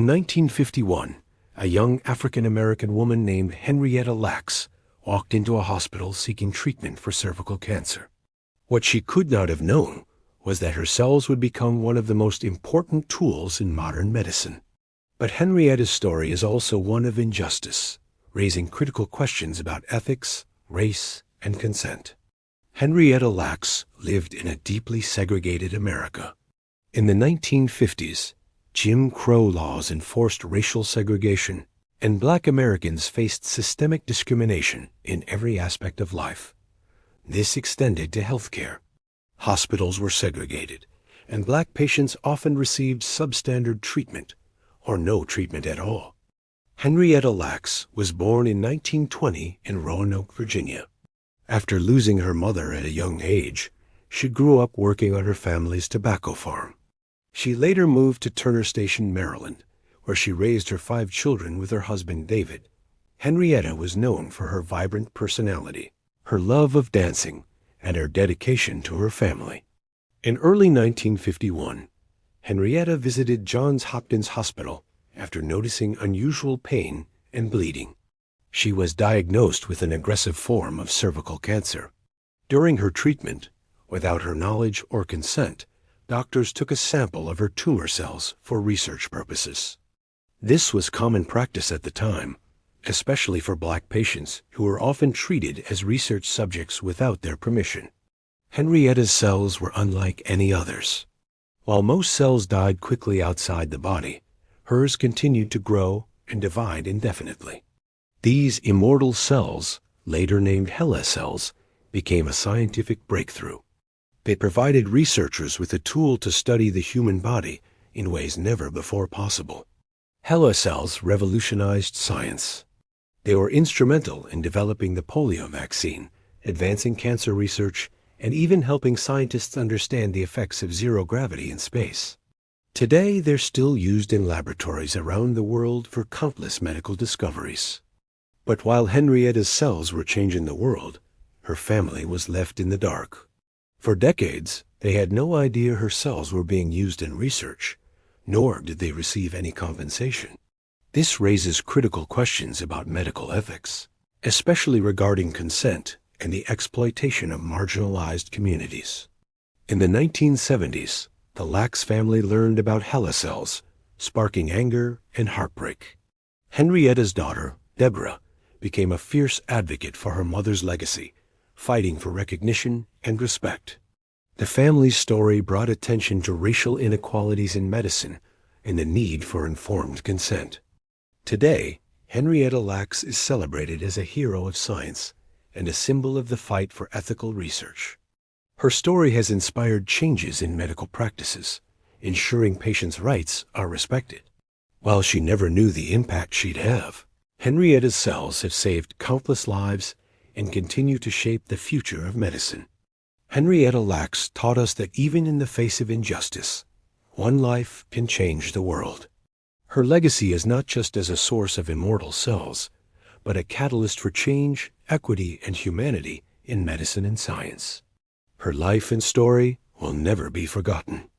In 1951, a young African-American woman named Henrietta Lacks walked into a hospital seeking treatment for cervical cancer. What she could not have known was that her cells would become one of the most important tools in modern medicine. But Henrietta's story is also one of injustice, raising critical questions about ethics, race, and consent. Henrietta Lacks lived in a deeply segregated America. In the 1950s, Jim Crow laws enforced racial segregation, and Black Americans faced systemic discrimination in every aspect of life. This extended to healthcare. Hospitals were segregated, and Black patients often received substandard treatment, or no treatment at all. Henrietta Lacks was born in 1920 in Roanoke, Virginia. After losing her mother at a young age, she grew up working on her family's tobacco farm. She later moved to Turner Station, Maryland, where she raised her 5 children with her husband David. Henrietta was known for her vibrant personality, her love of dancing, and her dedication to her family. In early 1951, Henrietta visited Johns Hopkins Hospital after noticing unusual pain and bleeding. She was diagnosed with an aggressive form of cervical cancer. During her treatment, without her knowledge or consent, doctors took a sample of her tumor cells for research purposes. This was common practice at the time, especially for Black patients who were often treated as research subjects without their permission. Henrietta's cells were unlike any others. While most cells died quickly outside the body, hers continued to grow and divide indefinitely. These immortal cells, later named HeLa cells, became a scientific breakthrough. They provided researchers with a tool to study the human body in ways never before possible. HeLa cells revolutionized science. They were instrumental in developing the polio vaccine, advancing cancer research, and even helping scientists understand the effects of zero gravity in space. Today, they're still used in laboratories around the world for countless medical discoveries. But while Henrietta's cells were changing the world, her family was left in the dark. For decades, they had no idea her cells were being used in research, nor did they receive any compensation. This raises critical questions about medical ethics, especially regarding consent and the exploitation of marginalized communities. In the 1970s, the Lacks family learned about HeLa cells, sparking anger and heartbreak. Henrietta's daughter, Deborah, became a fierce advocate for her mother's legacy, fighting for recognition and respect. The family's story brought attention to racial inequalities in medicine and the need for informed consent. Today, Henrietta Lacks is celebrated as a hero of science and a symbol of the fight for ethical research. Her story has inspired changes in medical practices, ensuring patients' rights are respected. While she never knew the impact she'd have, Henrietta's cells have saved countless lives and continue to shape the future of medicine. Henrietta Lacks taught us that even in the face of injustice, one life can change the world. Her legacy is not just as a source of immortal cells, but a catalyst for change, equity, and humanity in medicine and science. Her life and story will never be forgotten.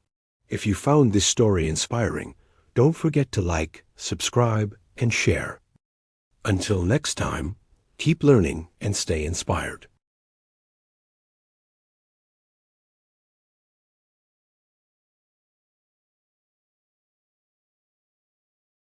If you found this story inspiring, don't forget to like, subscribe, and share. Until next time, keep learning and stay inspired.